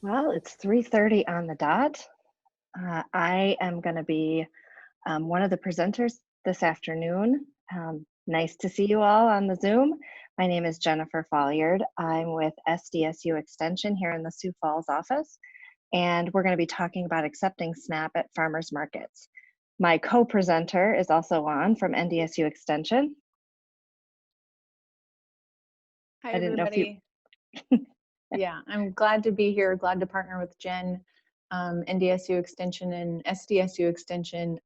Well, it's 3:30 on the dot. I am going to be one of the presenters this afternoon. Nice to see you all on the Zoom. My name is Jennifer Folliard. I'm with SDSU Extension here in the Sioux Falls office, and we're going to be talking about accepting SNAP at farmers markets. My co-presenter is also on from NDSU Extension. Hi, I didn't know if you. everybody. Yeah, I'm glad to be here, glad to partner with Jen. NDSU Extension and SDSU Extension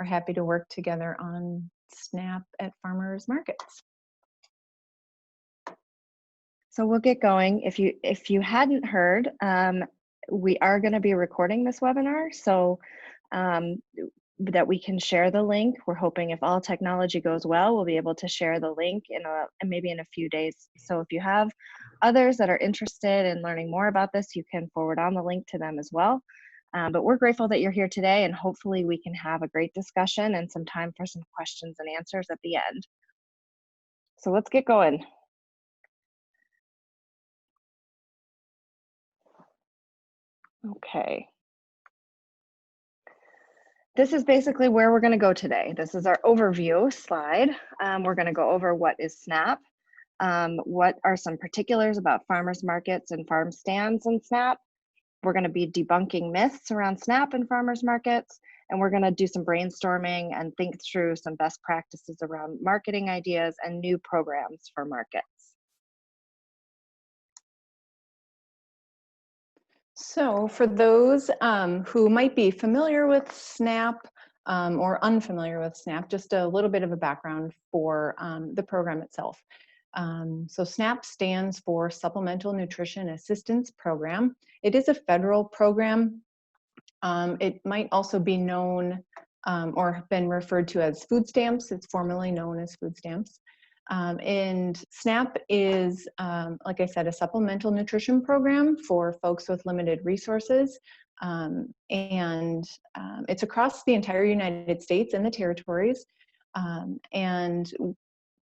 are happy to work together on SNAP at farmers markets. So we'll get going. If you hadn't heard, we are going to be recording this webinar so that we can share the link. We're hoping if all technology goes well, we'll be able to share the link maybe in a few days. So if you have others that are interested in learning more about this, you can forward on the link to them as well. But we're grateful that you're here today, and hopefully we can have a great discussion and some time for some questions and answers at the end. So let's get going. Okay. This is basically where we're going to go today. This is our overview slide. We're going to go over what is SNAP, what are some particulars about farmers markets and farm stands and SNAP. We're going to be debunking myths around SNAP and farmers markets, and we're going to do some brainstorming and think through some best practices around marketing ideas and new programs for markets. So for those who might be familiar with SNAP or unfamiliar with SNAP, just a little bit of a background for the program itself. So SNAP stands for Supplemental Nutrition Assistance Program. It is a federal program. It might also be known or have been referred to as food stamps. It's formerly known as food stamps. And SNAP is, like I said, a supplemental nutrition program for folks with limited resources. It's across the entire United States and the territories. And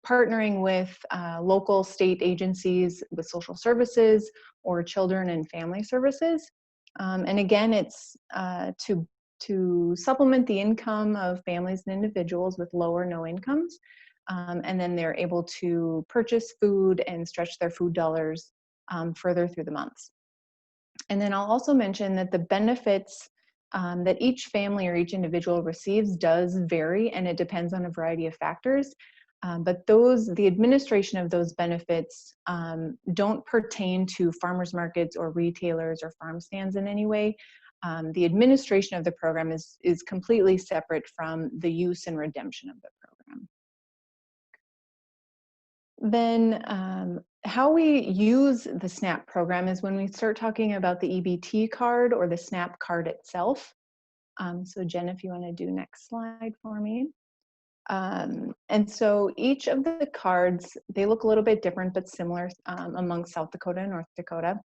partnering with local state agencies with social services or children and family services. And again, it's to supplement the income of families and individuals with low or no incomes. And then they're able to purchase food and stretch their food dollars further through the months. And then I'll also mention that the benefits that each family or each individual receives does vary, and it depends on a variety of factors. But the administration of those benefits don't pertain to farmers markets or retailers or farm stands in any way. The administration of the program is completely separate from the use and redemption of the program. Then how we use the SNAP program is when we start talking about the EBT card or the SNAP card itself. So Jen, if you want to do next slide for me. And so each of the cards, they look a little bit different but similar among South Dakota and North Dakota.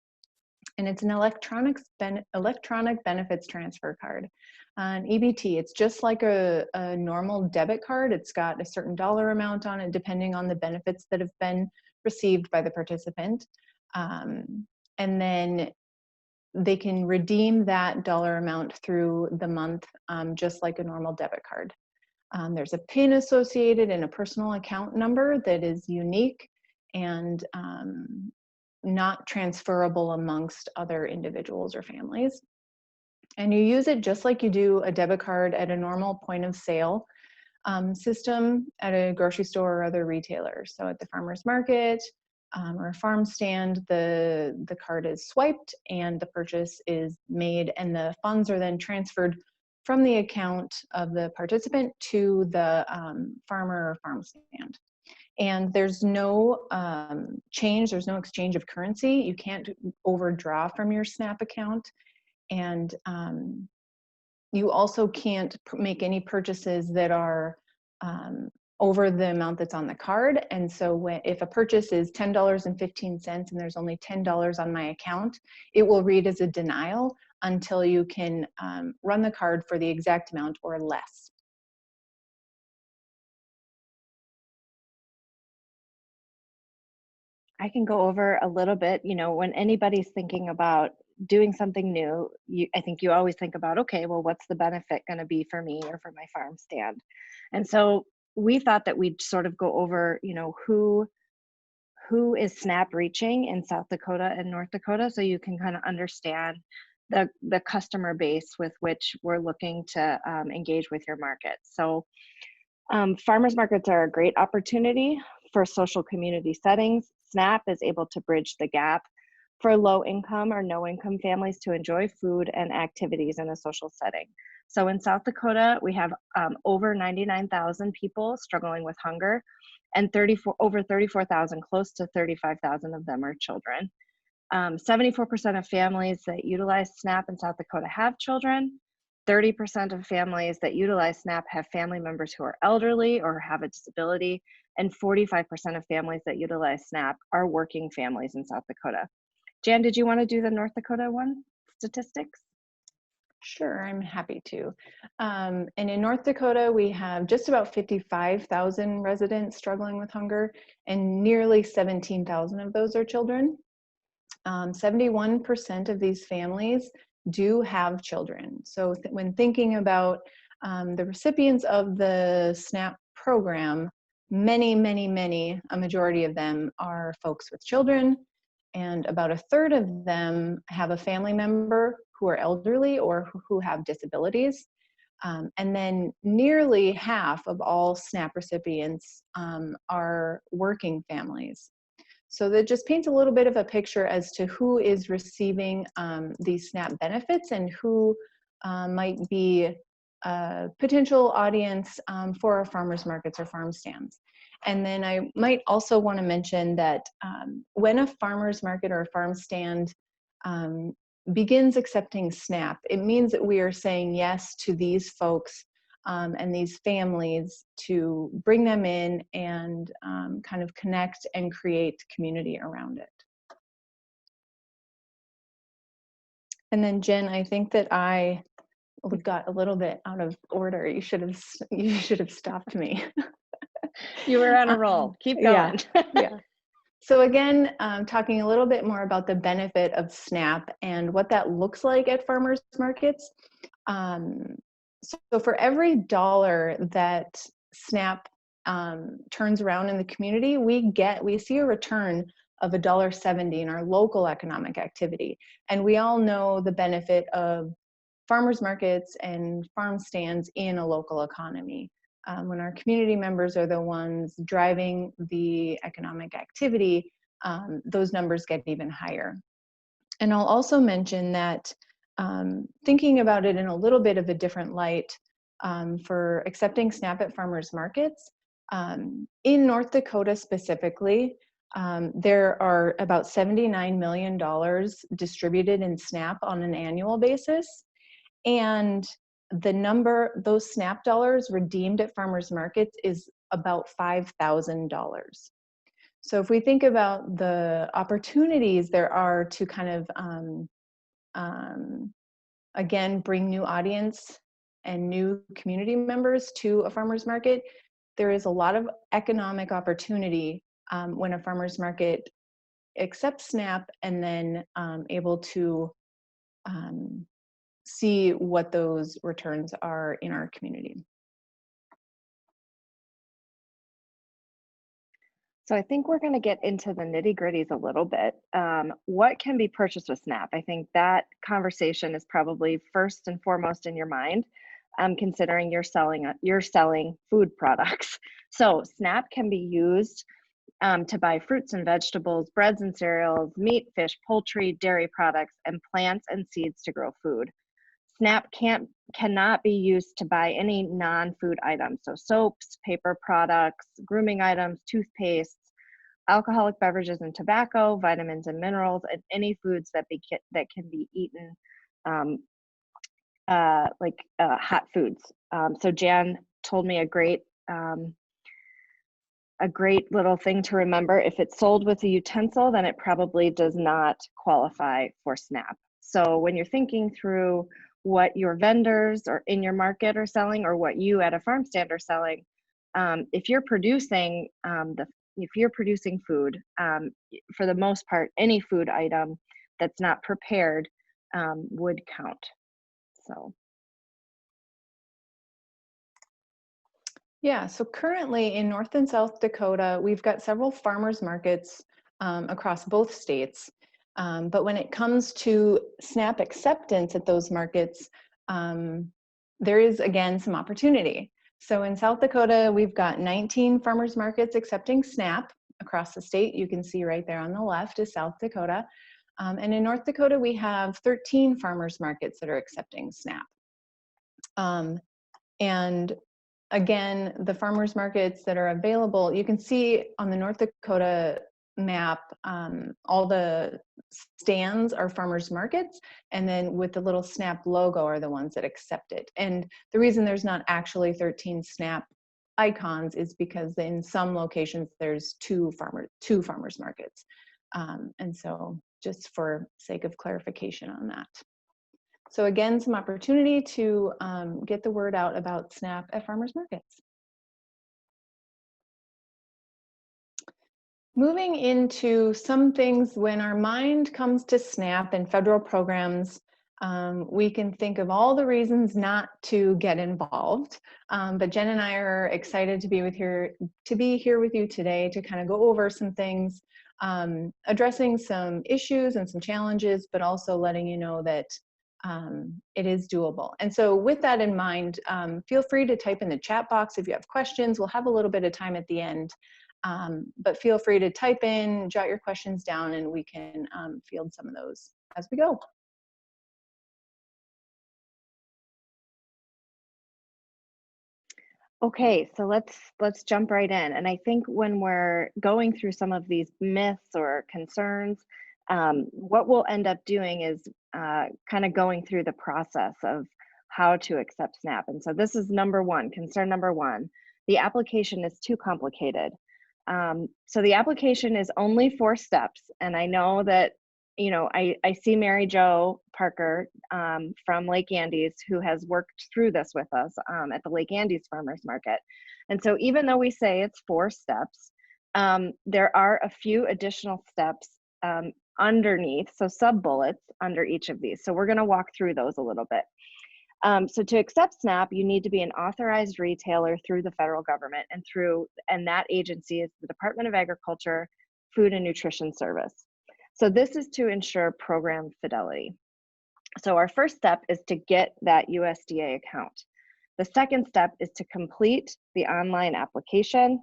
And it's an electronic benefits transfer card. An EBT, it's just like a normal debit card. It's got a certain dollar amount on it depending on the benefits that have been received by the participant. And then they can redeem that dollar amount through the month just like a normal debit card. There's a PIN associated and a personal account number that is unique and not transferable amongst other individuals or families. And you use it just like you do a debit card at a normal point of sale system at a grocery store or other retailer. So at the farmer's market or a farm stand, the card is swiped and the purchase is made, and the funds are then transferred from the account of the participant to the farmer or farm stand. And there's no change, there's no exchange of currency. You can't overdraw from your SNAP account. And you also can't make any purchases that are over the amount that's on the card. And so if a purchase is $10.15 and there's only $10 on my account, it will read as a denial until you can run the card for the exact amount or less. I can go over a little bit, when anybody's thinking about doing something new, I think you always think about, okay, well, what's the benefit going to be for me or for my farm stand? And so we thought that we'd sort of go over, who is SNAP reaching in South Dakota and North Dakota, so you can kind of understand the customer base with which we're looking to engage with your market. So farmers markets are a great opportunity for social community settings. SNAP is able to bridge the gap for low income or no income families to enjoy food and activities in a social setting. So in South Dakota, we have over 99,000 people struggling with hunger, and over 34,000, close to 35,000 of them are children. 74% of families that utilize SNAP in South Dakota have children. 30% of families that utilize SNAP have family members who are elderly or have a disability, and 45% of families that utilize SNAP are working families in South Dakota. Jan, did you want to do the North Dakota one, statistics? Sure, I'm happy to. And in North Dakota, we have just about 55,000 residents struggling with hunger, and nearly 17,000 of those are children. 71% of these families do have children. So when thinking about the recipients of the SNAP program, a majority of them are folks with children, and about a third of them have a family member who are elderly or who have disabilities. And then nearly half of all SNAP recipients are working families. So that just paints a little bit of a picture as to who is receiving these SNAP benefits and who might be a potential audience for our farmers markets or farm stands. And then I might also want to mention that when a farmers market or a farm stand begins accepting SNAP, it means that we are saying yes to these folks and these families to bring them in and kind of connect and create community around it. And then Jen, I think that I got a little bit out of order. You should have stopped me. You were on a roll. Keep going. Yeah. So again, talking a little bit more about the benefit of SNAP and what that looks like at farmers markets. So for every dollar that SNAP turns around in the community, we see a return of $1.70 in our local economic activity. And we all know the benefit of farmers markets and farm stands in a local economy. When our community members are the ones driving the economic activity, those numbers get even higher. And I'll also mention that thinking about it in a little bit of a different light for accepting SNAP at farmers markets, in North Dakota specifically, there are about $79 million distributed in SNAP on an annual basis. And those SNAP dollars redeemed at farmers markets is about $5,000. So if we think about the opportunities there are to kind of, again, bring new audience and new community members to a farmer's market, there is a lot of economic opportunity when a farmer's market accepts SNAP and then able to see what those returns are in our community. So I think we're going to get into the nitty gritties a little bit. What can be purchased with SNAP? I think that conversation is probably first and foremost in your mind, considering you're selling food products. So SNAP can be used to buy fruits and vegetables, breads and cereals, meat, fish, poultry, dairy products, and plants and seeds to grow food. SNAP cannot be used to buy any non-food items, so soaps, paper products, grooming items, toothpastes, alcoholic beverages and tobacco, vitamins and minerals, and any foods that can be eaten, like hot foods. So Jan told me a great little thing to remember. If it's sold with a utensil, then it probably does not qualify for SNAP. So when you're thinking through what your vendors or in your market are selling, or what you at a farm stand are selling, if you're producing food, for the most part, any food item that's not prepared would count. So. Yeah, so currently in North and South Dakota, we've got several farmers markets across both states. But when it comes to SNAP acceptance at those markets, there is again some opportunity. So in South Dakota, we've got 19 farmers markets accepting SNAP across the state. You can see right there on the left is South Dakota. And in North Dakota, we have 13 farmers markets that are accepting SNAP. And again, the farmers markets that are available, you can see on the North Dakota map, all the stands are farmers markets, and then with the little SNAP logo are the ones that accept it. And the reason there's not actually 13 SNAP icons is because in some locations there's two farmers markets. And so just for sake of clarification on that. So again, some opportunity to get the word out about SNAP at farmers markets. Moving into some things, when our mind comes to SNAP and federal programs, we can think of all the reasons not to get involved. But Jen and I are excited to be here with you today to kind of go over some things, addressing some issues and some challenges, but also letting you know that it is doable. And so with that in mind, feel free to type in the chat box if you have questions. We'll have a little bit of time at the end. But feel free to type in, jot your questions down, and we can field some of those as we go. Okay, so let's jump right in. And I think when we're going through some of these myths or concerns, what we'll end up doing is kind of going through the process of how to accept SNAP. And so this is number one, concern number one. The application is too complicated. So the application is only 4 steps, and I know that, you know, I see Mary Jo Parker from Lake Andes, who has worked through this with us at the Lake Andes Farmers Market. And so even though we say it's 4 steps, there are a few additional steps underneath, so sub-bullets under each of these. So we're going to walk through those a little bit. So to accept SNAP, you need to be an authorized retailer through the federal government, and that agency is the Department of Agriculture, Food and Nutrition Service. So this is to ensure program fidelity. So our first step is to get that USDA account. The second step is to complete the online application.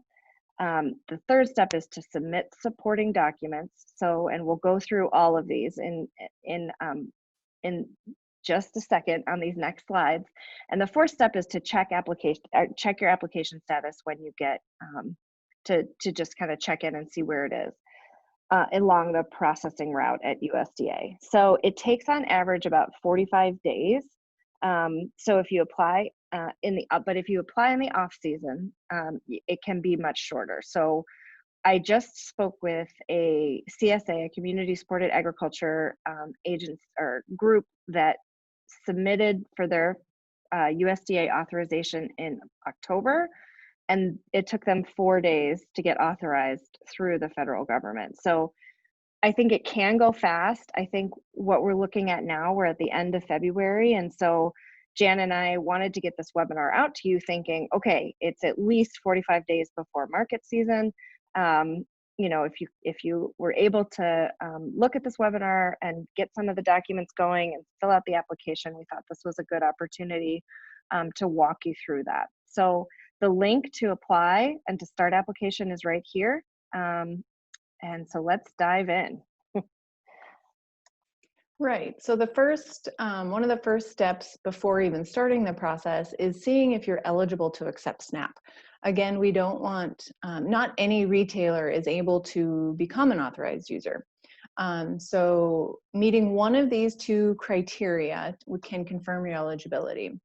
The third step is to submit supporting documents. So, and we'll go through all of these in just a second on these next slides. And the fourth step is to check your application status when you get to just kind of check in and see where it is along the processing route at USDA. So it takes on average about 45 days. So if you apply but if you apply in the off season, it can be much shorter. So I just spoke with a CSA, a community supported agriculture agents or group that submitted for their USDA authorization in October, and it took them 4 days to get authorized through the federal government. So I think it can go fast. I think what we're looking at now, we're at the end of February, and so Jan and I wanted to get this webinar out to you thinking, okay, it's at least 45 days before market season. You know, if you were able to look at this webinar and get some of the documents going and fill out the application, we thought this was a good opportunity to walk you through that. So the link to apply and to start application is right here. And so let's dive in. Right. So the first, one of the first steps before even starting the process is seeing if you're eligible to accept SNAP. Again, we don't want, not any retailer is able to become an authorized user. So meeting one of these 2 criteria can confirm your eligibility.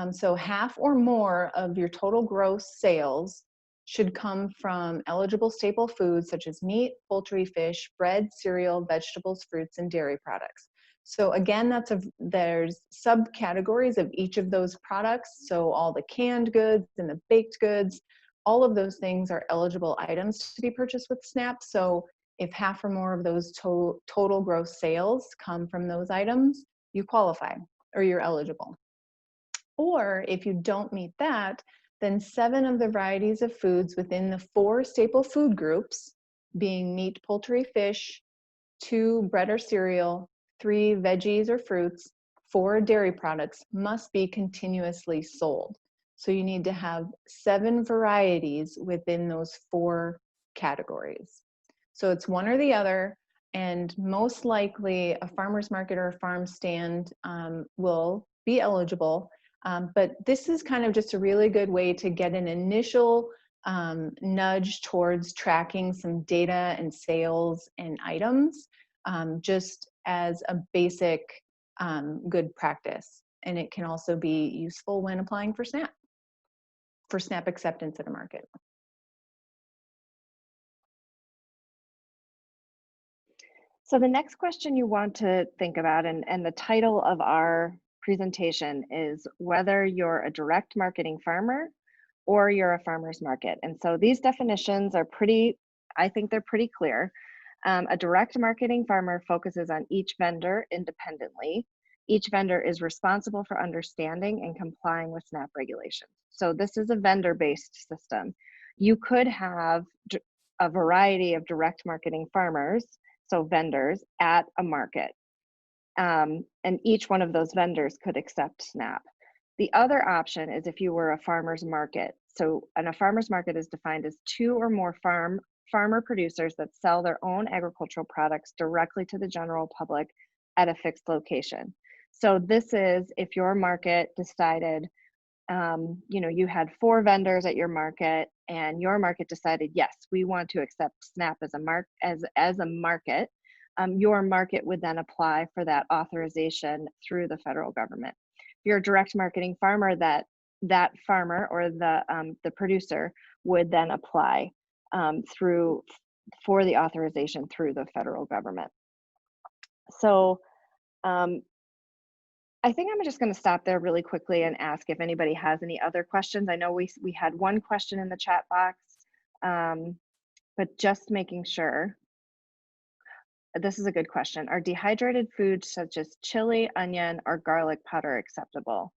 So half or more of your total gross sales should come from eligible staple foods such as meat, poultry, fish, bread, cereal, vegetables, fruits, and dairy products. So again, there's subcategories of each of those products. So all the canned goods and the baked goods, all of those things are eligible items to be purchased with SNAP. So if half or more of those total gross sales come from those items, you qualify or you're eligible. Or if you don't meet that, then 7 of the varieties of foods within the 4 staple food groups, being meat, poultry, fish, 2 bread or cereal, 3 veggies or fruits, 4 dairy products, must be continuously sold. So you need to have 7 varieties within those 4 categories. So it's one or the other, and most likely a farmer's market or a farm stand will be eligible. But this is kind of just a really good way to get an initial nudge towards tracking some data and sales and items, just as a basic good practice. And it can also be useful when applying for SNAP acceptance in a market. So the next question you want to think about, and the title of our presentation is whether you're a direct marketing farmer or you're a farmer's market. And so these definitions are pretty, I think they're pretty clear. A direct marketing farmer focuses on each vendor independently. Each vendor is responsible for understanding and complying with SNAP regulations. So this is a vendor-based system. You could have a variety of direct marketing farmers, so vendors, at a market. And each one of those vendors could accept SNAP. The other option is if you were a farmer's market. So, and a farmer's market is defined as 2 or more farmer producers that sell their own agricultural products directly to the general public at a fixed location. So this is if your market decided, you had 4 vendors at your market, and your market decided, yes, we want to accept SNAP as a market. Your market would then apply for that authorization through the federal government. If you're a direct marketing farmer, that farmer or the producer would then apply for the authorization through the federal government. So I think I'm just going to stop there really quickly and ask if anybody has any other questions. I know we had one question in the chat box, but just making sure. This is a good question. Are dehydrated foods such as chili, onion, or garlic powder acceptable?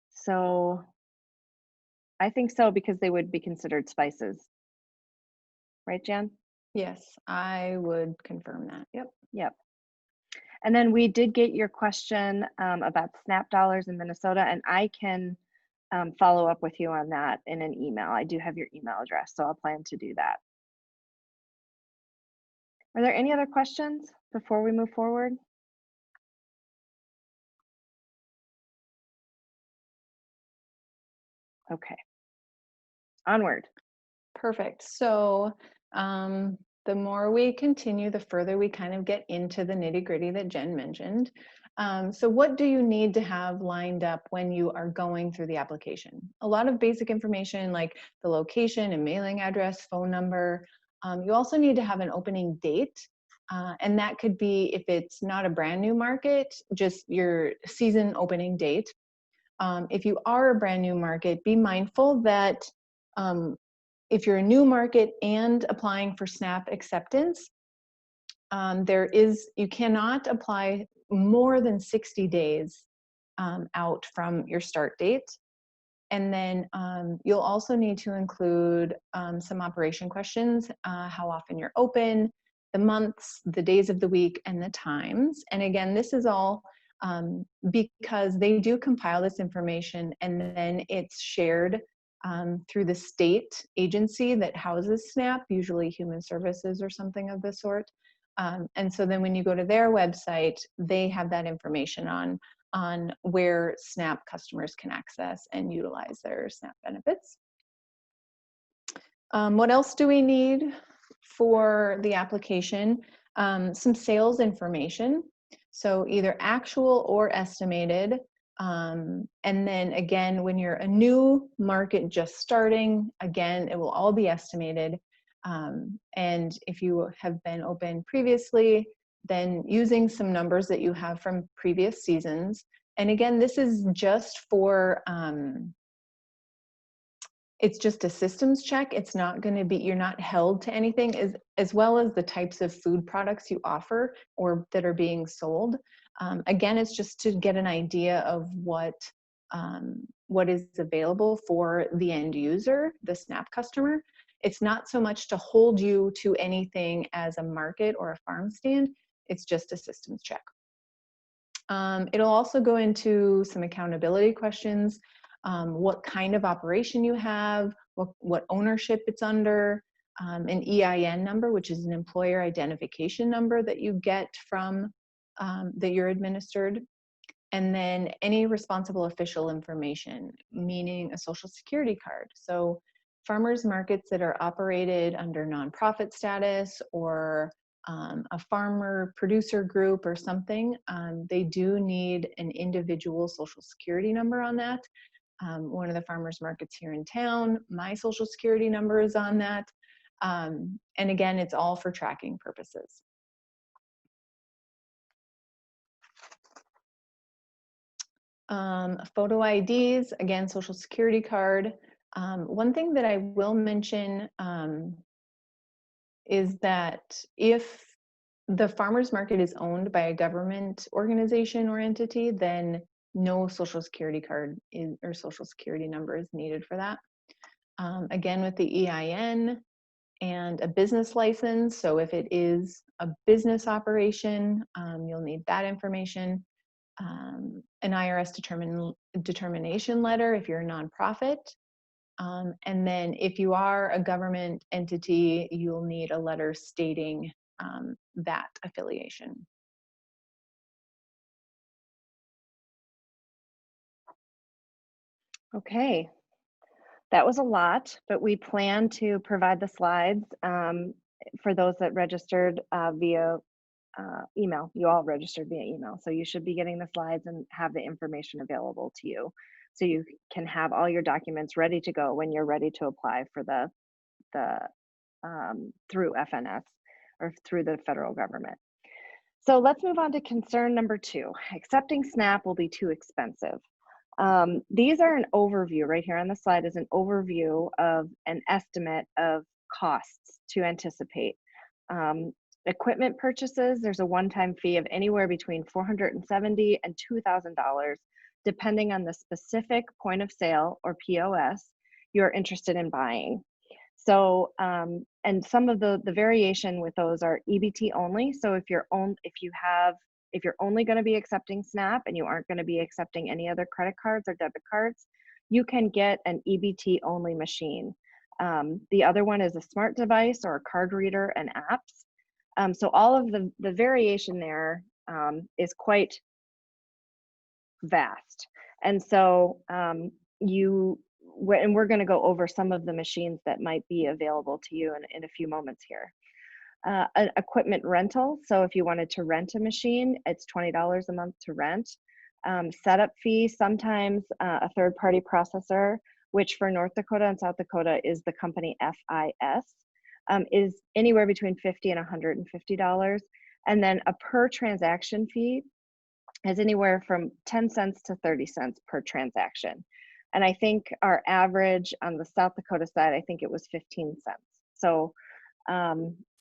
So I think so, because they would be considered spices. Right, Jan? Yes, I would confirm that. Yep. Yep. And then we did get your question about SNAP dollars in Minnesota, and I can follow up with you on that in an email. I do have your email address, so I'll plan to do that. Are there any other questions before we move forward? Okay. Onward. Perfect. So the more we continue, the further we kind of get into the nitty-gritty that Jen mentioned. So what do you need to have lined up when you are going through the application? A lot of basic information like the location and mailing address, phone number. You also need to have an opening date. And that could be, if it's not a brand new market, just your season opening date. If you are a brand new market, be mindful that if you're a new market and applying for SNAP acceptance, you cannot apply more than 60 days out from your start date. And then you'll also need to include some operation questions, how often you're open, the months, the days of the week, and the times. And again, this is all because they do compile this information, and then it's shared through the state agency that houses SNAP, usually Human Services or something of the sort. And so then when you go to their website, they have that information on where SNAP customers can access and utilize their SNAP benefits. What else do we need for the application? Some sales information. So either actual or estimated. And then again, when you're a new market just starting, again, it will all be estimated. And if you have been open previously, then using some numbers that you have from previous seasons. And again, this is just for, it's just a systems check. It's not going to be, you're not held to anything, as well as the types of food products you offer or that are being sold. Again, it's just to get an idea of what is available for the end user, the SNAP customer. It's not so much to hold you to anything as a market or a farm stand, it's just a systems check. It'll also go into some accountability questions, what kind of operation you have, what ownership it's under, an EIN number, which is an employer identification number that you get from that you're administered, and then any responsible official information, meaning a social security card. So farmers markets that are operated under nonprofit status or a farmer producer group or something, they do need an individual social security number on that. One of the farmers markets here in town, my social security number is on that. And again, it's all for tracking purposes. Photo IDs, again, social security card. One thing that I will mention is that if the farmers market is owned by a government organization or entity, then no social security card or social security number is needed for that. Again, with the EIN and a business license, so if it is a business operation, you'll need that information. An IRS determination letter if you're a nonprofit. And then if you are a government entity, you'll need a letter stating that affiliation. Okay, that was a lot, but we plan to provide the slides for those that registered via email. You all registered via email, so you should be getting the slides and have the information available to you, so you can have all your documents ready to go when you're ready to apply for the through FNS or through the federal government. So let's move on to concern number 2. Accepting SNAP will be too expensive. These are an overview. Right here on the slide is an overview of an estimate of costs to anticipate. Equipment purchases, there's a one-time fee of anywhere between $470 and $2,000, depending on the specific point of sale or POS you're interested in buying. So, and some of the variation with those are EBT only. So if you're only going to be accepting SNAP and you aren't going to be accepting any other credit cards or debit cards, you can get an EBT only machine. The other one is a smart device or a card reader and apps. So all of the variation there is quite vast. And so and we're going to go over some of the machines that might be available to you in a few moments here. An equipment rental. So if you wanted to rent a machine, it's $20 a month to rent. Setup fee, sometimes a third-party processor, which for North Dakota and South Dakota is the company FIS, is anywhere between $50 and $150. And then a per transaction fee is anywhere from 10 cents to 30 cents per transaction. And I think our average on the South Dakota side, I think it was 15 cents. So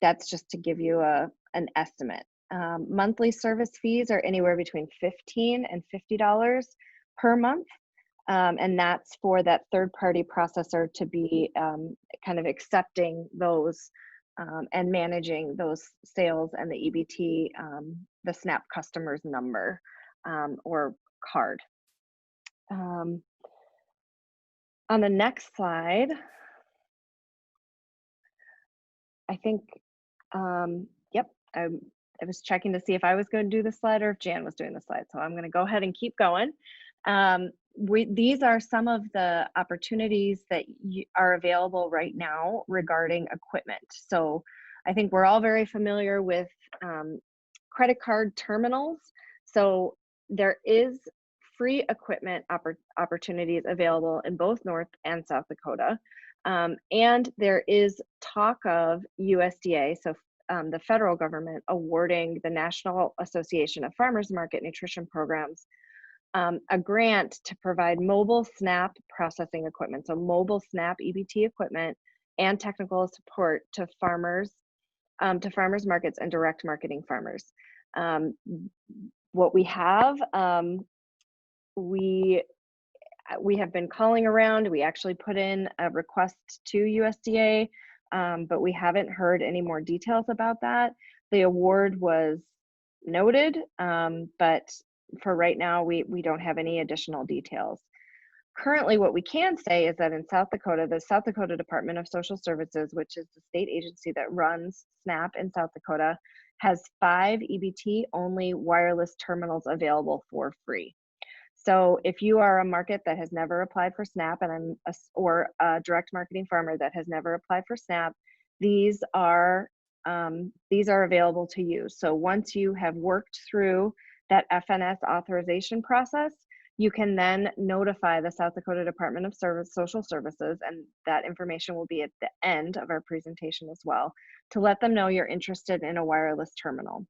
that's just to give you an estimate. Monthly service fees are anywhere between $15 and $50 per month. And that's for that third-party processor to be kind of accepting those and managing those sales and the EBT, the SNAP customer's number or card. On the next slide, I think, yep, I was checking to see if I was going to do the slide or if Jan was doing the slide. So I'm going to go ahead and keep going. These are some of the opportunities that are available right now regarding equipment. So I think we're all very familiar with credit card terminals. So there is free equipment opportunities available in both North and South Dakota. And there is talk of USDA, so the federal government, awarding the National Association of Farmers Market Nutrition Programs a grant to provide mobile SNAP processing equipment, so mobile SNAP EBT equipment and technical support to farmers markets and direct marketing farmers. what we have, we have been calling around. We actually put in a request to USDA, but we haven't heard any more details about that. The award was noted, but for right now, we don't have any additional details. Currently, what we can say is that in South Dakota, the South Dakota Department of Social Services, which is the state agency that runs SNAP in South Dakota, has 5 EBT only wireless terminals available for free. So if you are a market that has never applied for SNAP, or a direct marketing farmer that has never applied for SNAP, these are available to you. So once you have worked through that FNS authorization process, you can then notify the South Dakota Department of Social Services, and that information will be at the end of our presentation as well, to let them know you're interested in a wireless terminal.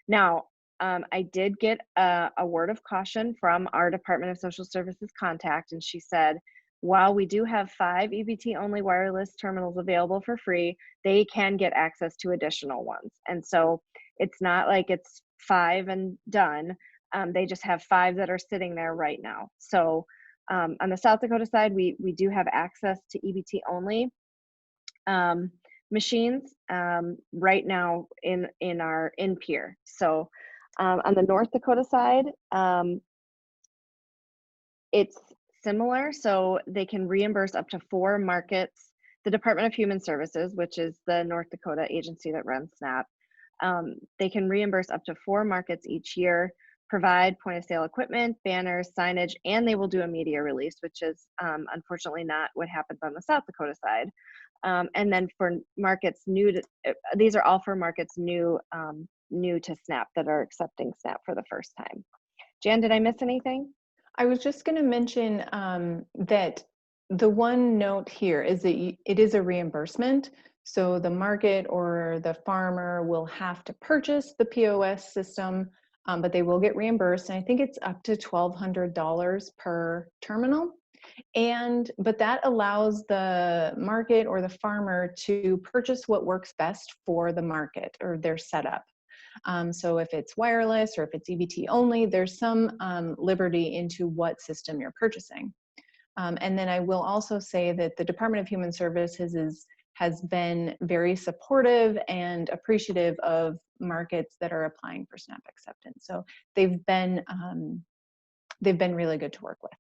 Now, I did get a word of caution from our Department of Social Services contact, and she said, while we do have 5 EBT only wireless terminals available for free, they can get access to additional ones. And so it's not like it's 5 and done. They just have 5 that are sitting there right now. So on the South Dakota side, we do have access to EBT only machines right now in our in-peer. So on the North Dakota side, it's similar. So they can reimburse up to 4 markets. The Department of Human Services, which is the North Dakota agency that runs SNAP, they can reimburse up to 4 markets each year, provide point of sale equipment, banners, signage, and they will do a media release, which is unfortunately not what happens on the South Dakota side. And then for markets new to, these are all for markets new to SNAP that are accepting SNAP for the first time. Jan, did I miss anything? I was just going to mention that the one note here is that it is a reimbursement. So the market or the farmer will have to purchase the POS system, but they will get reimbursed. And I think it's up to $1,200 per terminal. But that allows the market or the farmer to purchase what works best for the market or their setup. So if it's wireless or if it's EBT only, there's some liberty into what system you're purchasing. And then I will also say that the Department of Human Services has been very supportive and appreciative of markets that are applying for SNAP acceptance. So they've been really good to work with.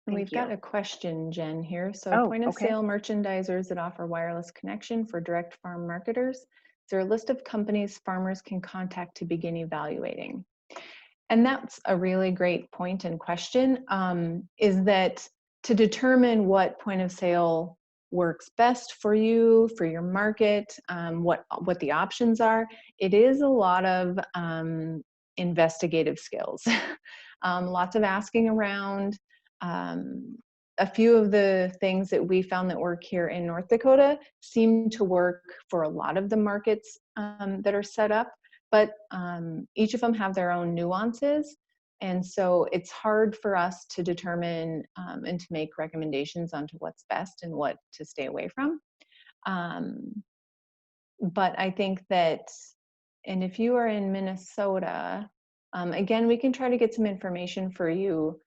And we've got a question, Jen, here. So point of sale merchandisers that offer wireless connection for direct farm marketers. Is there a list of companies farmers can contact to begin evaluating? And that's a really great point and question, is that to determine what point of sale works best for you, for your market, what the options are, it is a lot of investigative skills. Lots of asking around. A few of the things that we found that work here in North Dakota seem to work for a lot of the markets that are set up, but each of them have their own nuances. And so it's hard for us to determine and to make recommendations onto what's best and what to stay away from. But I think that, and if you are in Minnesota, again, we can try to get some information for you.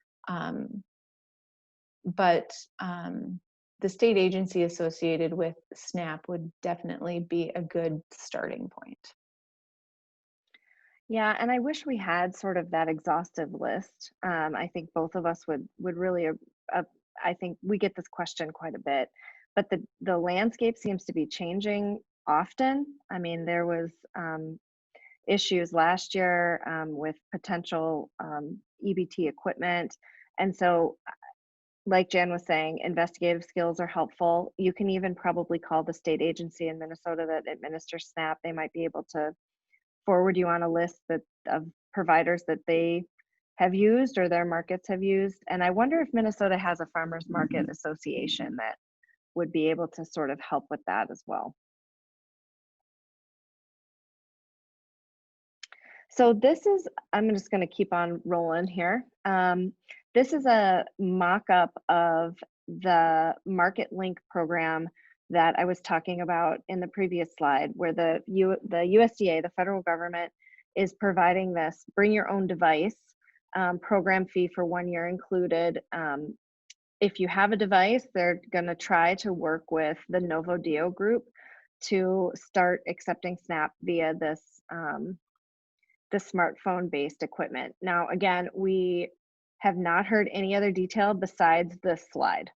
But the state agency associated with SNAP would definitely be a good starting point. Yeah, and I wish we had sort of that exhaustive list. I think both of us would really, I think we get this question quite a bit, but the landscape seems to be changing often. I mean, there was issues last year with potential EBT equipment. And so like Jan was saying, investigative skills are helpful. You can even probably call the state agency in Minnesota that administers SNAP. They might be able to forward you on a list of providers that they have used or their markets have used. And I wonder if Minnesota has a farmers market association that would be able to sort of help with that as well. So this is, I'm just going to keep on rolling here. This is a mock-up of the Market Link program that I was talking about in the previous slide, where the USDA, the federal government, is providing this bring your own device program fee for 1 year included. If you have a device, they're going to try to work with the Novo Dio group to start accepting SNAP via this the smartphone based equipment. Now, again, we have not heard any other detail besides this slide.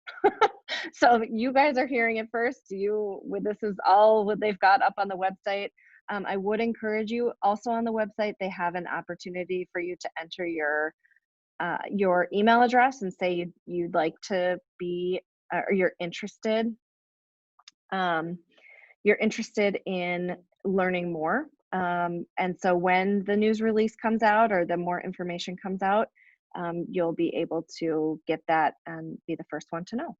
So you guys are hearing it first. This is all what they've got up on the website. I would encourage you also on the website, they have an opportunity for you to enter your email address and say you'd like to be, or you're interested in learning more. And so when the news release comes out or the more information comes out, you'll be able to get that and be the first one to know.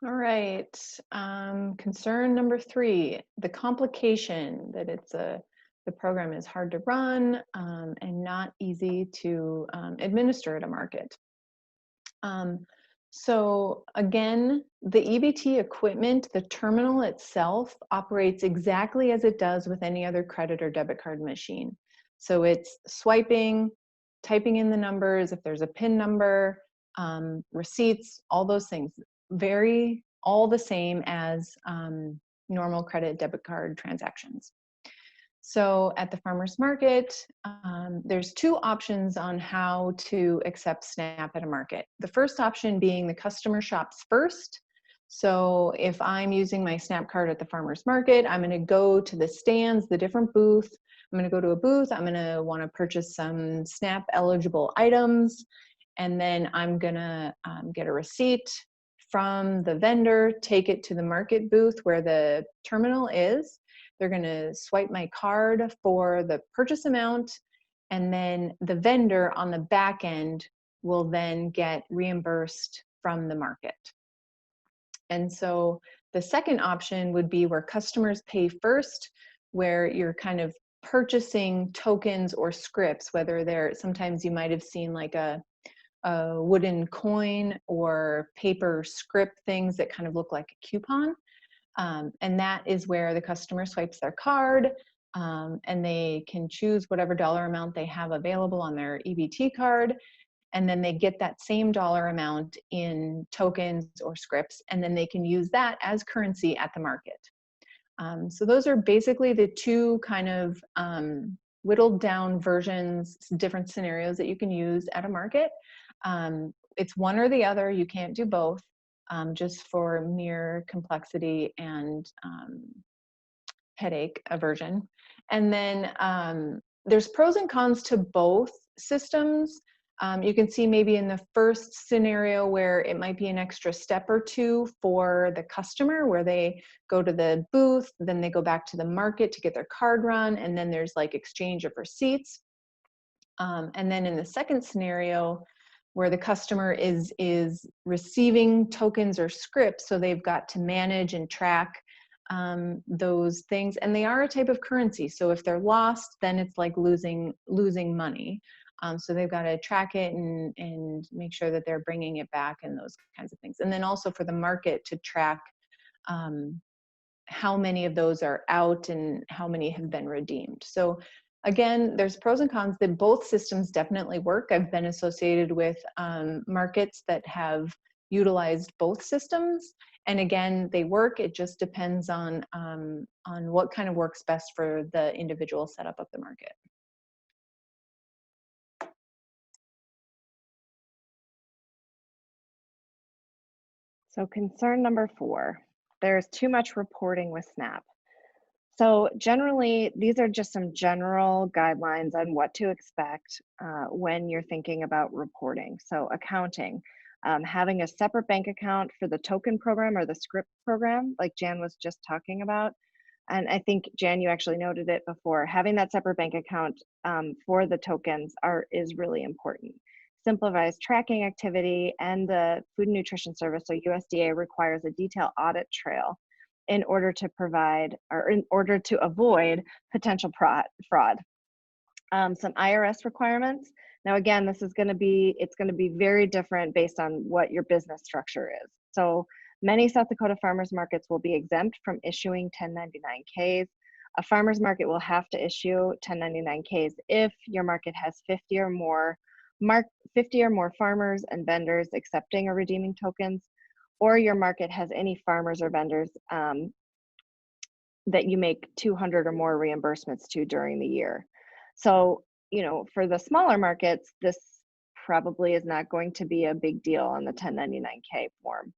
All right. Concern number 3, the complication that the program is hard to run and not easy to administer at a market. So again, the EBT equipment, the terminal itself operates exactly as it does with any other credit or debit card machine. So it's swiping, typing in the numbers, if there's a PIN number, receipts, all those things, all the same as normal credit debit card transactions. So at the farmer's market, there's 2 options on how to accept SNAP at a market. The first option being the customer shops first. So if I'm using my SNAP card at the farmer's market, I'm going to go to the stands, the different booths. I'm going to go to a booth. I'm going to want to purchase some SNAP eligible items. And then I'm going to get a receipt from the vendor, take it to the market booth where the terminal is. They're going to swipe my card for the purchase amount, and then the vendor on the back end will then get reimbursed from the market. And so the second option would be where customers pay first, where you're kind of purchasing tokens or scripts, whether sometimes you might have seen like a wooden coin or paper script things that kind of look like a coupon. And that is where the customer swipes their card and they can choose whatever dollar amount they have available on their EBT card. And then they get that same dollar amount in tokens or scripts, and then they can use that as currency at the market. So those are basically the 2 kind of whittled down versions, different scenarios that you can use at a market. It's one or the other, you can't do both. Just for mere complexity and headache aversion. And then there's pros and cons to both systems. You can see maybe in the first scenario where it might be an extra step or 2 for the customer, where they go to the booth, then they go back to the market to get their card run, and then there's like exchange of receipts. And then in the second scenario, where the customer is receiving tokens or scripts, so they've got to manage and track those things, and they are a type of currency. So if they're lost, then it's like losing money. So they've got to track it and make sure that they're bringing it back and those kinds of things. And then also for the market to track how many of those are out and how many have been redeemed. So again, there's pros and cons that both systems definitely work. I've been associated with markets that have utilized both systems. And again, they work. It just depends on what kind of works best for the individual setup of the market. So concern number 4, there's too much reporting with SNAP. So generally, these are just some general guidelines on what to expect when you're thinking about reporting. So accounting, having a separate bank account for the token program or the script program, like Jan was just talking about. And I think, Jan, you actually noted it before, having that separate bank account for the tokens is really important. Simplifies tracking activity, and the Food and Nutrition Service, so USDA, requires a detailed audit trail in order to avoid potential fraud. Some IRS requirements, Now, again, it's going to be very different based on what your business structure is. So many South Dakota farmers markets will be exempt from issuing 1099-Ks. A farmers market will have to issue 1099-Ks if your market has 50 or more 50 or more farmers and vendors accepting or redeeming tokens, or your market has any farmers or vendors that you make 200 or more reimbursements to during the year. So, you know, for the smaller markets, this probably is not going to be a big deal on the 1099-K form.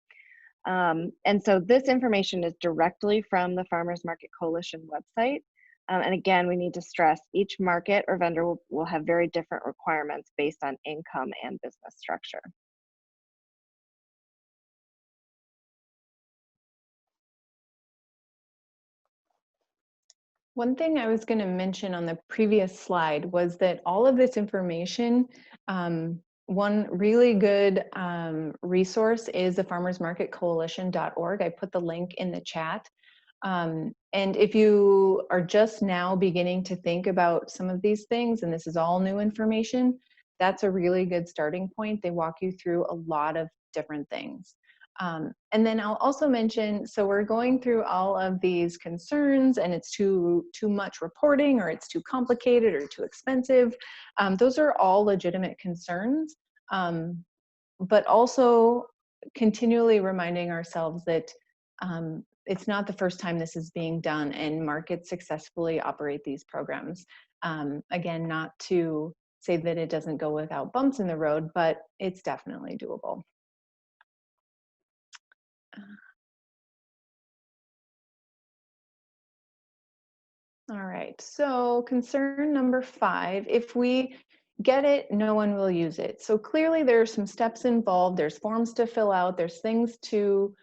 And so this information is directly from the Farmers Market Coalition website. And again, we need to stress each market or vendor will have very different requirements based on income and business structure. One thing I was going to mention on the previous slide was that all of this information, one really good resource is the farmersmarketcoalition.org. I put the link in the chat. And if you are just now beginning to think about some of these things, and this is all new information, that's a really good starting point. They walk you through a lot of different things. And then I'll also mention, so we're going through all of these concerns and it's too much reporting, or it's too complicated or too expensive. Those are all legitimate concerns, but also continually reminding ourselves that it's not the first time this is being done, and markets successfully operate these programs. Again, not to say that it doesn't go without bumps in the road, but it's definitely doable. All right, so concern number 5, if we get it, no one will use it. So clearly there are some steps involved, there's forms to fill out, there's things to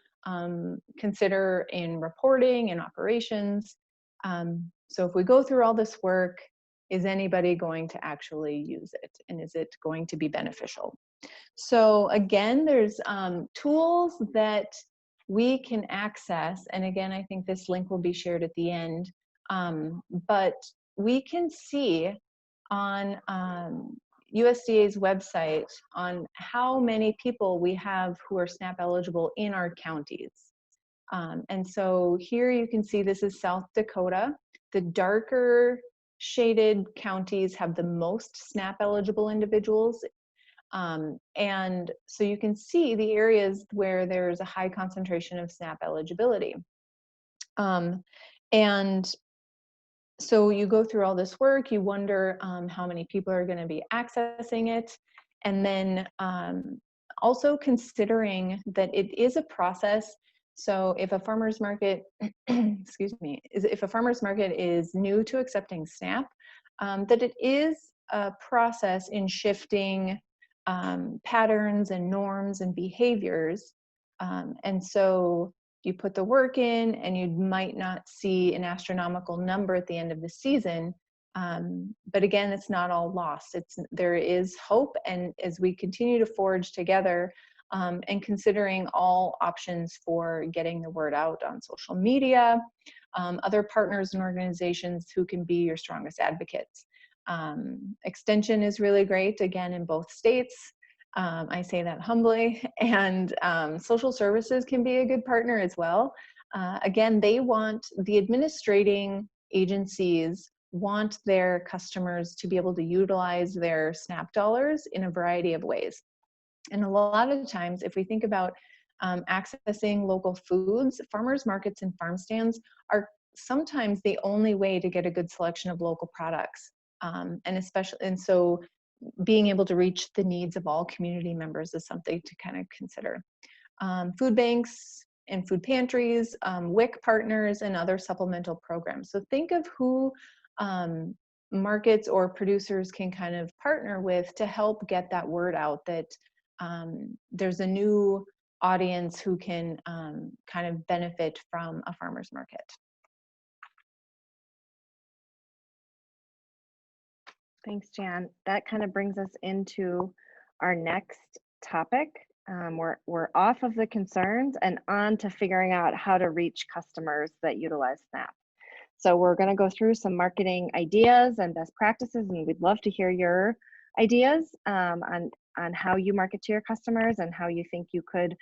consider in reporting and operations. So if we go through all this work, is anybody going to actually use it? And is it going to be beneficial? So again, there's tools that we can access. And again, I think this link will be shared at the end. But we can see on USDA's website on how many people we have who are SNAP eligible in our counties. And so here you can see this is South Dakota. The darker shaded counties have the most SNAP eligible individuals. And so you can see the areas where there's a high concentration of SNAP eligibility. And so you go through all this work, you wonder how many people are going to be accessing it. And then also considering that it is a process. So if a farmer's market, excuse me, if a farmer's market is new to accepting SNAP, that it is a process in shifting patterns and norms and behaviors. And so you put the work in and you might not see an astronomical number at the end of the season. But again, it's not all lost. There is hope. And as we continue to forge together and considering all options for getting the word out on social media, other partners and organizations who can be your strongest advocates. Extension is really great, again, in both states. I say that humbly. And social services can be a good partner as well. Again, they want, the administrating agencies want their customers to be able to utilize their SNAP dollars in a variety of ways. And a lot of times, if we think about accessing local foods, farmers markets and farm stands are sometimes the only way to get a good selection of local products. And so being able to reach the needs of all community members is something to kind of consider. Food banks and food pantries, WIC partners, and other supplemental programs. So think of who markets or producers can kind of partner with to help get that word out that there's a new audience who can kind of benefit from a farmer's market. Thanks, Jan. That kind of brings us into our next topic. We're off of the concerns and on to figuring out how to reach customers that utilize SNAP. So we're going to go through some marketing ideas and best practices, and we'd love to hear your ideas on how you market to your customers and how you think you could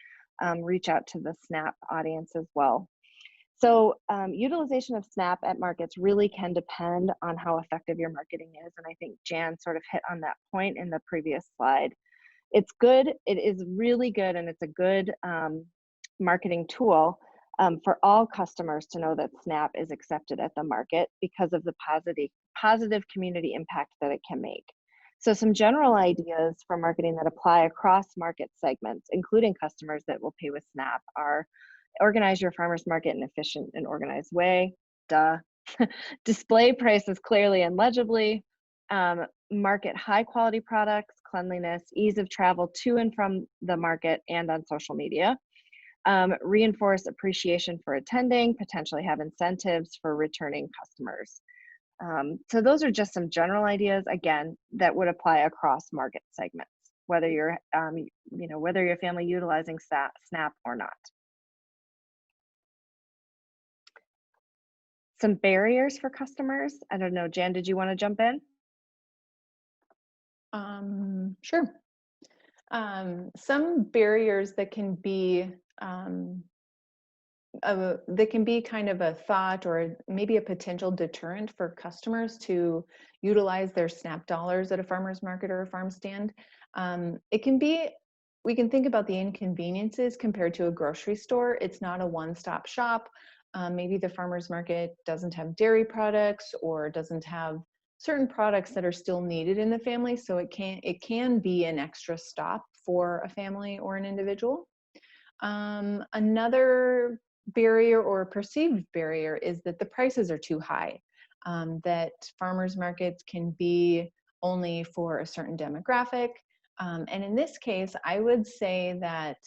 reach out to the SNAP audience as well. So, utilization of SNAP at markets really can depend on how effective your marketing is. And I think Jan sort of hit on that point in the previous slide. It's good, it is really good, and it's a good marketing tool for all customers to know that SNAP is accepted at the market because of the positive community impact that it can make. So some general ideas for marketing that apply across market segments, including customers that will pay with SNAP, are organize your farmers market in an efficient and organized way. Duh. Display prices clearly and legibly. Market high quality products, cleanliness, ease of travel to and from the market and on social media. Reinforce appreciation for attending, potentially have incentives for returning customers. So those are just some general ideas, again, that would apply across market segments, whether you're, whether your family utilizing SNAP or not. Some barriers for customers. I don't know, Jan, did you want to jump in? Sure. Some barriers that can be kind of a thought or maybe a potential deterrent for customers to utilize their SNAP dollars at a farmer's market or a farm stand. It can be, we can think about the inconveniences compared to a grocery store. It's not a one-stop shop. Maybe the farmer's market doesn't have dairy products or doesn't have certain products that are still needed in the family. So it can be an extra stop for a family or an individual. Another barrier or perceived barrier is that the prices are too high, that farmers markets can be only for a certain demographic. And in this case, I would say that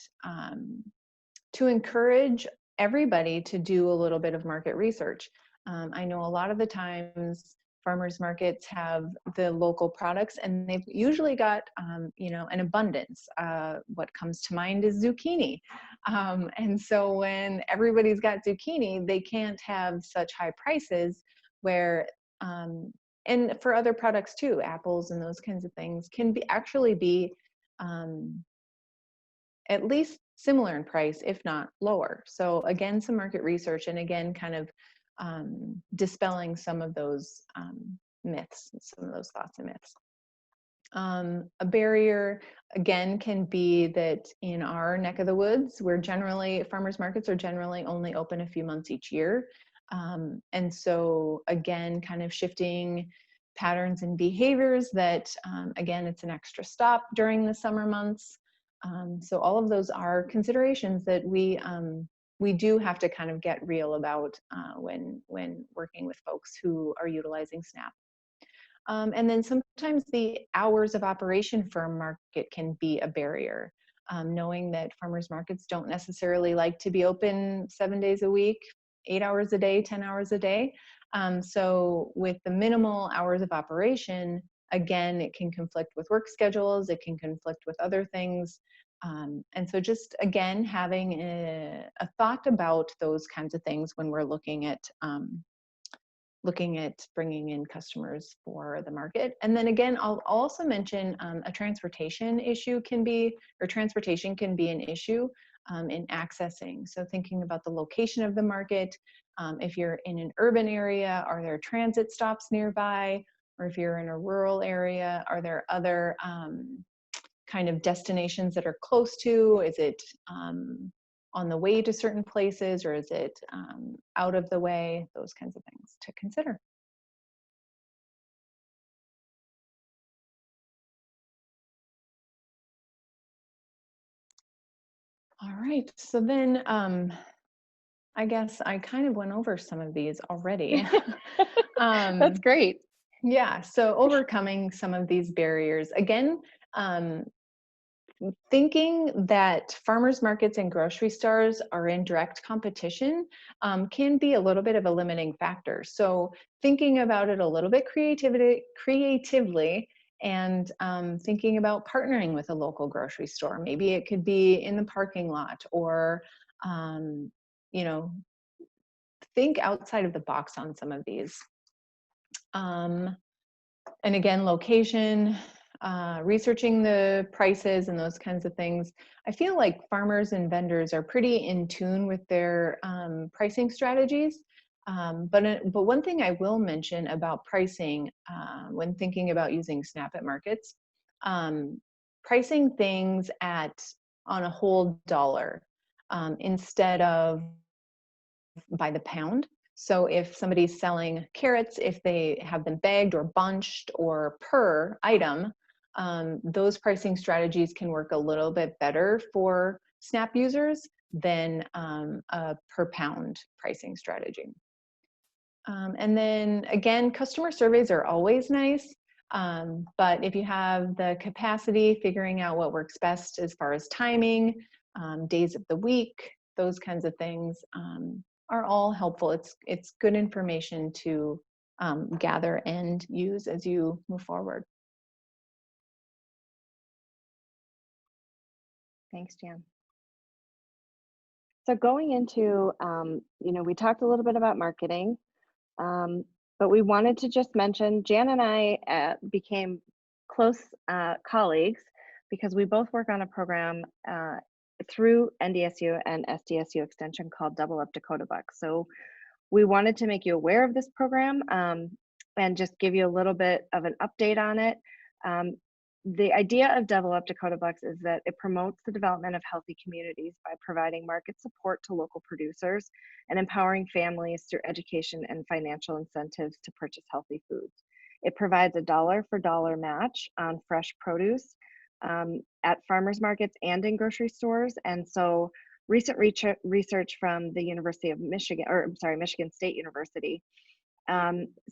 to encourage everybody to do a little bit of market research. I know a lot of the times farmers markets have the local products and they've usually got, an abundance. What comes to mind is zucchini. And so when everybody's got zucchini, they can't have such high prices where, and for other products too, apples and those kinds of things can actually be at least similar in price, if not lower. So again, some market research, and again, kind of dispelling some of those myths, some of those thoughts and myths. A barrier, again, can be that in our neck of the woods, farmers markets are generally only open a few months each year. And so again, kind of shifting patterns and behaviors that, again, it's an extra stop during the summer months. So all of those are considerations that we do have to kind of get real about when working with folks who are utilizing SNAP. And then sometimes the hours of operation for a market can be a barrier. Knowing that farmers markets don't necessarily like to be open 7 days a week, 8 hours a day, 10 hours a day. So with the minimal hours of operation, again, it can conflict with work schedules, it can conflict with other things. And so just, again, having a thought about those kinds of things when we're looking at bringing in customers for the market. And then again, I'll also mention a transportation can be an issue in accessing. So thinking about the location of the market, if you're in an urban area, are there transit stops nearby? Or if you're in a rural area, are there other kind of destinations that are close to? Is it on the way to certain places, or is it out of the way? Those kinds of things to consider. All right, so then I guess I kind of went over some of these already. That's great. Yeah, so overcoming some of these barriers. Again, thinking that farmers markets and grocery stores are in direct competition can be a little bit of a limiting factor. So thinking about it a little bit creatively and thinking about partnering with a local grocery store. Maybe it could be in the parking lot, or think outside of the box on some of these. And again, location, researching the prices and those kinds of things. I feel like farmers and vendors are pretty in tune with their pricing strategies. But one thing I will mention about pricing when thinking about using SNAP at markets, pricing things on a whole dollar instead of by the pound. So if somebody's selling carrots, if they have them bagged or bunched or per item, those pricing strategies can work a little bit better for SNAP users than a per pound pricing strategy. And then again, customer surveys are always nice, but if you have the capacity, figuring out what works best as far as timing, days of the week, those kinds of things are all helpful. It's good information to gather and use as you move forward. Thanks, Jan. So going into, we talked a little bit about marketing, but we wanted to just mention Jan and I became close colleagues because we both work on a program through NDSU and SDSU extension called Double Up Dakota Bucks. So we wanted to make you aware of this program and just give you a little bit of an update on it. The idea of Double Up Dakota Bucks is that it promotes the development of healthy communities by providing market support to local producers and empowering families through education and financial incentives to purchase healthy foods. It provides a dollar for dollar match on fresh produce at farmers markets and in grocery stores. And so recent research from the University of Michigan, Michigan State University,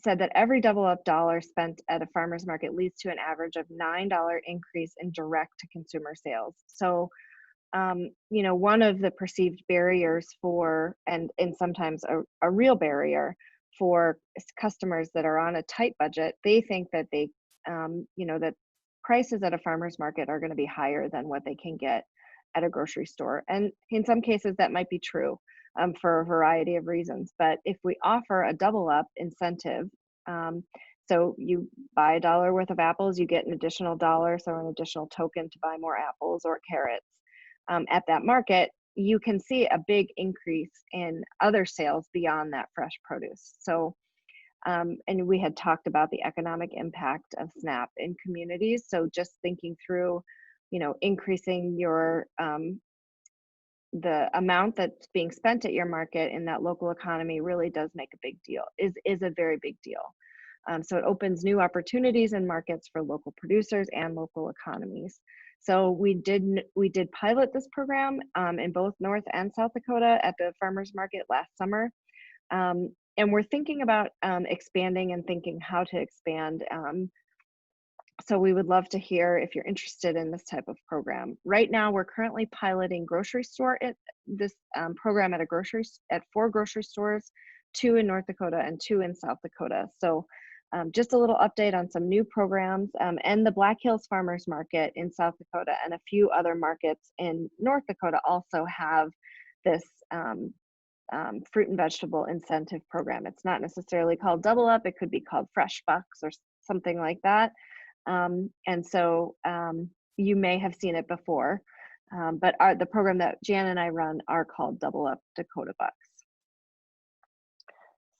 said that every double up dollar spent at a farmer's market leads to an average of $9 increase in direct to consumer sales. So, one of the perceived barriers and sometimes a real barrier for customers that are on a tight budget, they think that that prices at a farmer's market are going to be higher than what they can get at a grocery store. And in some cases that might be true. For a variety of reasons. But if we offer a double up incentive, so you buy a dollar worth of apples, you get an additional dollar, so an additional token to buy more apples or carrots at that market, you can see a big increase in other sales beyond that fresh produce. So, and we had talked about the economic impact of SNAP in communities. So just thinking through, increasing your the amount that's being spent at your market in that local economy really does make a big deal, is a very big deal. So it opens new opportunities and markets for local producers and local economies. So we did pilot this program in both North and South Dakota at the farmers market last summer. And we're thinking about expanding and thinking how to expand. So we would love to hear if you're interested in this type of program. Right now, we're currently piloting grocery store this program at 4 grocery stores, 2 in North Dakota and 2 in South Dakota. So just a little update on some new programs, and the Black Hills Farmers Market in South Dakota and a few other markets in North Dakota also have this fruit and vegetable incentive program. It's not necessarily called Double Up, it could be called Fresh Bucks or something like that. And so you may have seen it before, but the program that Jan and I run are called Double Up Dakota Bucks.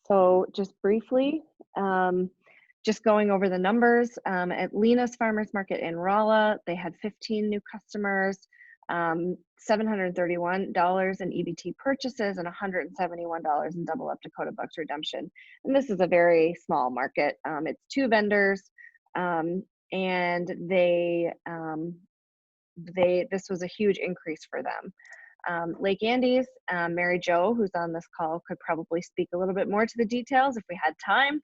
So just briefly, just going over the numbers, at Lena's Farmers Market in Rolla, they had 15 new customers, $731 in EBT purchases, and $171 in Double Up Dakota Bucks redemption. And this is a very small market. It's 2 vendors. And this was a huge increase for them. Lake Andes, Mary Jo, who's on this call, could probably speak a little bit more to the details if we had time,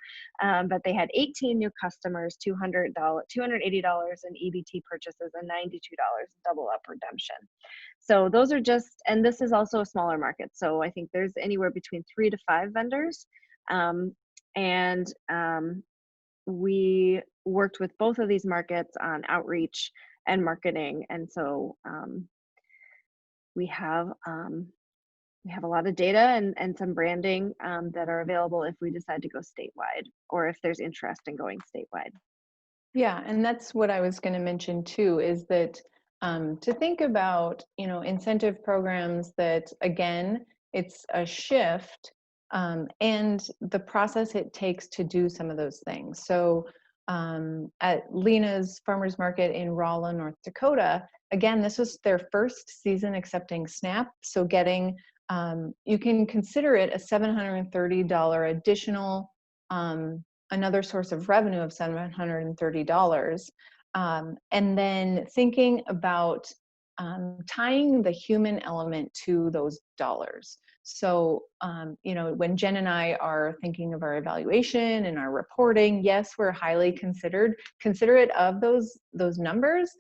but they had 18 new customers, $280 in EBT purchases, and $92 in Double Up redemption. So those are just, and this is also a smaller market, so I think there's anywhere between 3 to 5 vendors, we worked with both of these markets on outreach and marketing, and so we have a lot of data and some branding that are available if we decide to go statewide or if there's interest in going statewide. Yeah, and that's what I was going to mention too, is that to think about, incentive programs that, again, it's a shift and the process it takes to do some of those things. So at Lena's Farmers Market in Rolla, North Dakota, again, this was their first season accepting SNAP. So getting, you can consider it a $730 additional another source of revenue of $730. And then thinking about tying the human element to those dollars. So, when Jen and I are thinking of our evaluation and our reporting, yes, we're highly considerate of those numbers.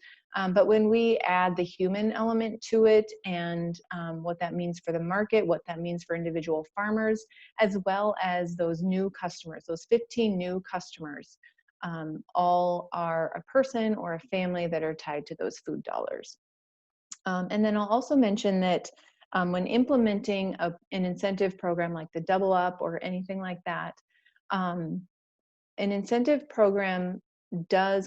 But when we add the human element to it and what that means for the market, what that means for individual farmers, as well as those new customers, those 15 new customers, all are a person or a family that are tied to those food dollars. And then I'll also mention that when implementing an incentive program like the Double Up or anything like that, an incentive program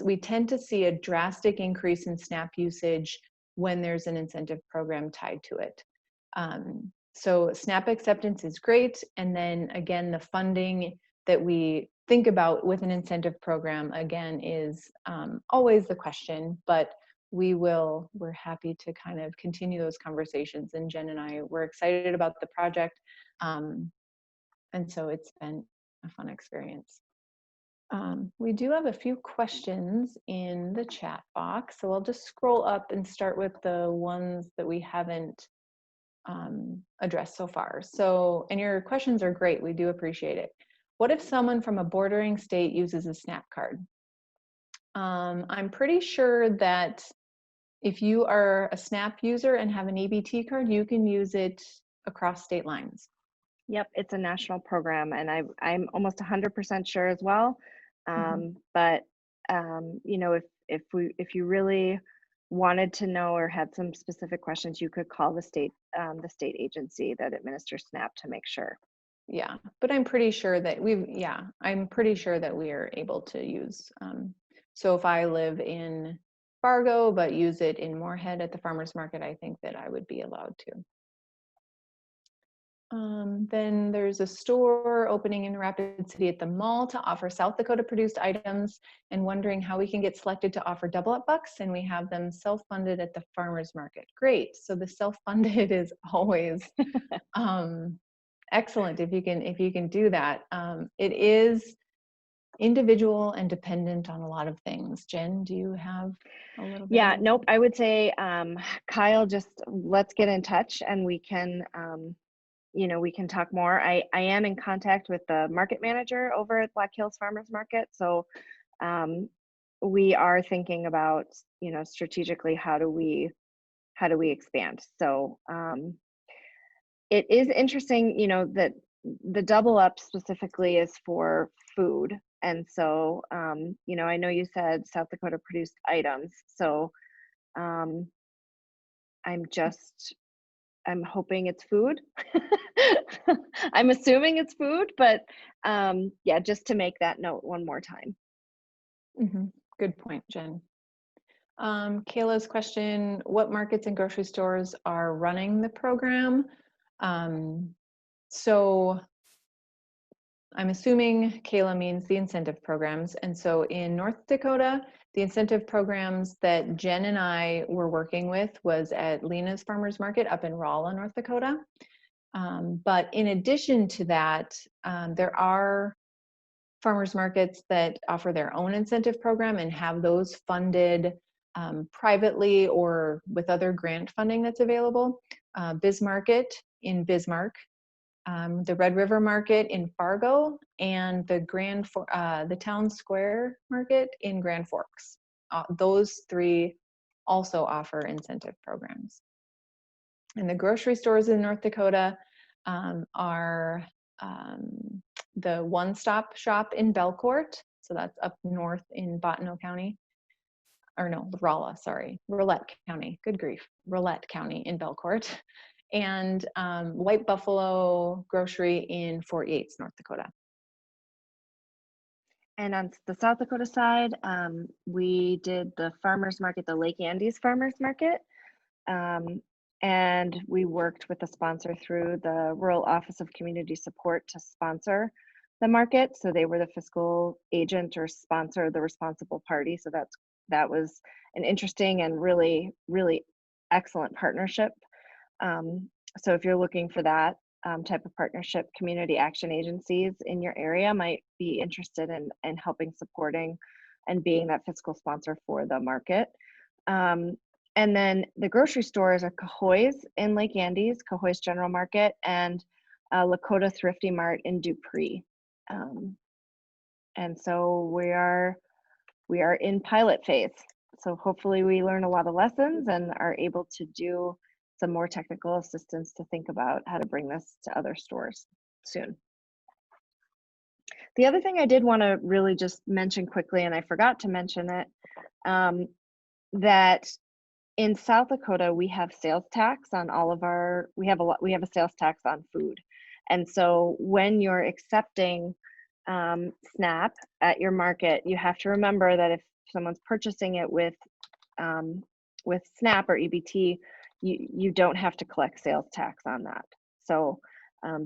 we tend to see a drastic increase in SNAP usage when there's an incentive program tied to it. So SNAP acceptance is great. And then again, the funding that we think about with an incentive program, again, is always the question, but we're happy to kind of continue those conversations. And Jen and I, we're excited about the project. And so it's been a fun experience. We do have a few questions in the chat box, so I'll just scroll up and start with the ones that we haven't addressed so far. So, and your questions are great, we do appreciate it. What if someone from a bordering state uses a SNAP card? I'm pretty sure that if you are a SNAP user and have an EBT card, you can use it across state lines. Yep, it's a national program, and I'm almost 100% sure as well. But if you really wanted to know or had some specific questions, you could call the state agency that administers SNAP to make sure. Yeah, but I'm pretty sure that I'm pretty sure that we are able to use. So if I live in Fargo but use it in Moorhead at the farmers market, I think that I would be allowed to. Then there's a store opening in Rapid City at the mall to offer South Dakota produced items, and wondering how we can get selected to offer Double Up bucks, and we have them self-funded at the farmers market. Great. So the self-funded is always excellent if you can do that. It is individual and dependent on a lot of things. Jen, do you have a little bit? Yeah, nope. I would say, Kyle, just let's get in touch and we can talk more. I am in contact with the market manager over at Black Hills Farmers Market. So we are thinking about, strategically, how do we expand? So it is interesting, that the Double Up specifically is for food. And so, I know you said South Dakota produced items. So I'm hoping it's food. I'm assuming it's food, but yeah, just to make that note one more time. Good point, Jen. Kayla's question, what markets and grocery stores are running the program? So I'm assuming Kayla means the incentive programs. And so in North Dakota, the incentive programs that Jen and I were working with was at Lena's Farmers Market up in Rolla, North Dakota. But in addition to that, there are farmers markets that offer their own incentive program and have those funded privately or with other grant funding that's available. Bismarcket in Bismarck, the Red River Market in Fargo, and the Town Square Market in Grand Forks. Those three also offer incentive programs. And the grocery stores in North Dakota are the One Stop Shop in Belcourt. So that's up north in Bottineau County. Or no, Rolette County. Good grief. Rolette County in Belcourt. And White Buffalo Grocery in Fort Yates, North Dakota. And on the South Dakota side, we did the farmers market, the Lake Andes Farmers Market. Um, and we worked with the sponsor through the Rural Office of Community Support to sponsor the market. So they were the fiscal agent or sponsor, the responsible party. So that was an interesting and really, really excellent partnership. So if you're looking for that type of partnership, community action agencies in your area might be interested in helping supporting and being that fiscal sponsor for the market. And then the grocery stores are Cahoy's in Lake Andes, Cahoy's General Market, and Lakota Thrifty Mart in Dupree. And so we are in pilot phase. So hopefully we learn a lot of lessons and are able to do some more technical assistance to think about how to bring this to other stores soon. The other thing I did want to really just mention quickly, and I forgot to mention it, that in South Dakota, we have sales tax on all of our, we have a sales tax on food. And so when you're accepting SNAP at your market, you have to remember that if someone's purchasing it with SNAP or EBT, you don't have to collect sales tax on that. So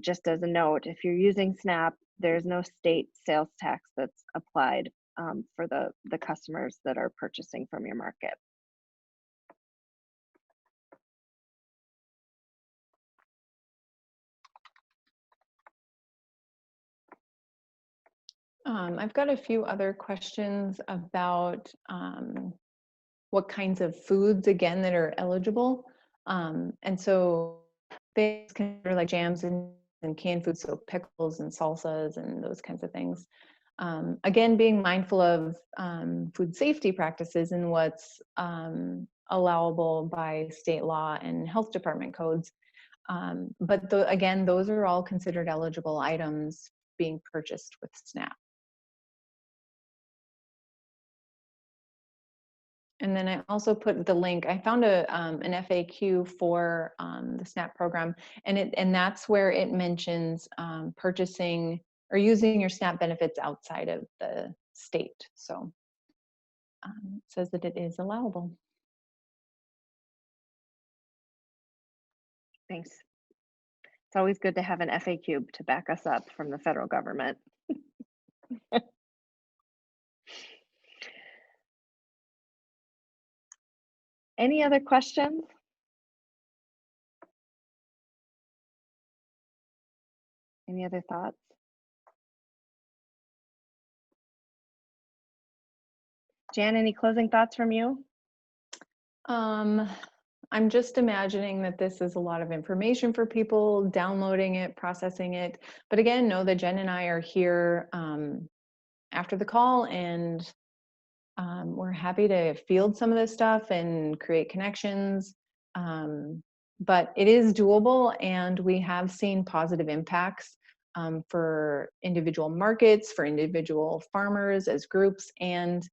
just as a note, if you're using SNAP, there's no state sales tax that's applied for the customers that are purchasing from your market. I've got a few other questions about what kinds of foods, again, that are eligible. And so they consider like jams and canned foods, so pickles and salsas and those kinds of things. Again, being mindful of food safety practices and what's allowable by state law and health department codes. But again, those are all considered eligible items being purchased with SNAP. And then I also put the link. I found an FAQ for the SNAP program, and that's where it mentions purchasing or using your SNAP benefits outside of the state. So it says that it is allowable. Thanks. It's always good to have an FAQ to back us up from the federal government. Any other questions? Any other thoughts? Jan, any closing thoughts from you? I'm just imagining that this is a lot of information for people, downloading it, processing it. But again, know that Jen and I are here after the call, and we're happy to field some of this stuff and create connections. But it is doable, and we have seen positive impacts for individual markets, for individual farmers as groups, and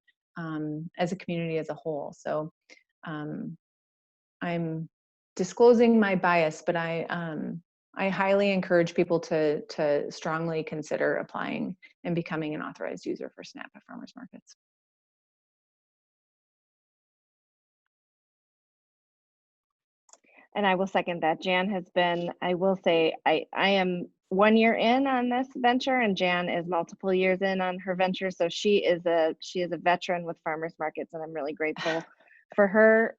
as a community as a whole. So I'm disclosing my bias, but I highly encourage people to strongly consider applying and becoming an authorized user for SNAP at farmers markets. And I will second that. Jan has been, I will say, I am 1 year in on this venture, and Jan is multiple years in on her venture. So she is a veteran with farmers markets, and I'm really grateful for her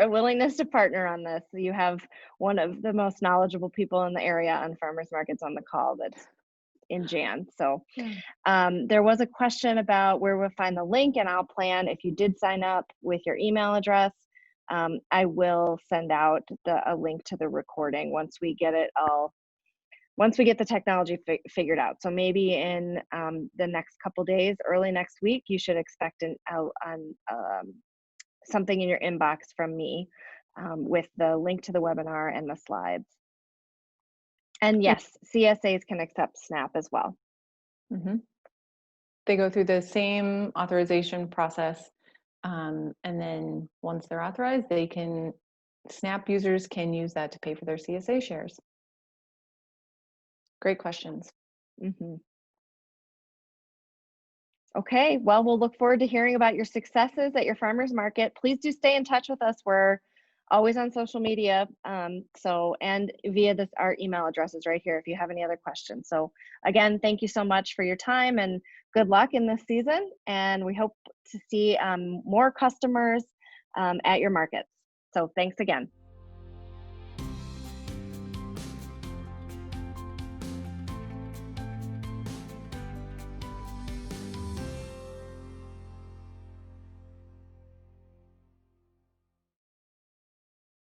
willingness to partner on this. You have one of the most knowledgeable people in the area on farmers markets on the call that's in Jan. So there was a question about where we'll find the link, and I'll plan, if you did sign up with your email address, I will send out a link to the recording once we get it once we get the technology figured out. So maybe in the next couple days, early next week, you should expect something in your inbox from me with the link to the webinar and the slides. And yes, CSAs can accept SNAP as well. Mm-hmm. They go through the same authorization process. And then once they're authorized, SNAP users can use that to pay for their CSA shares. Great questions. Mm-hmm. Okay, well, we'll look forward to hearing about your successes at your farmers market. Please do stay in touch with us. We're always on social media. And via this, our email address is right here if you have any other questions. So again, thank you so much for your time and good luck in this season. And we hope to see more customers at your markets. So thanks again.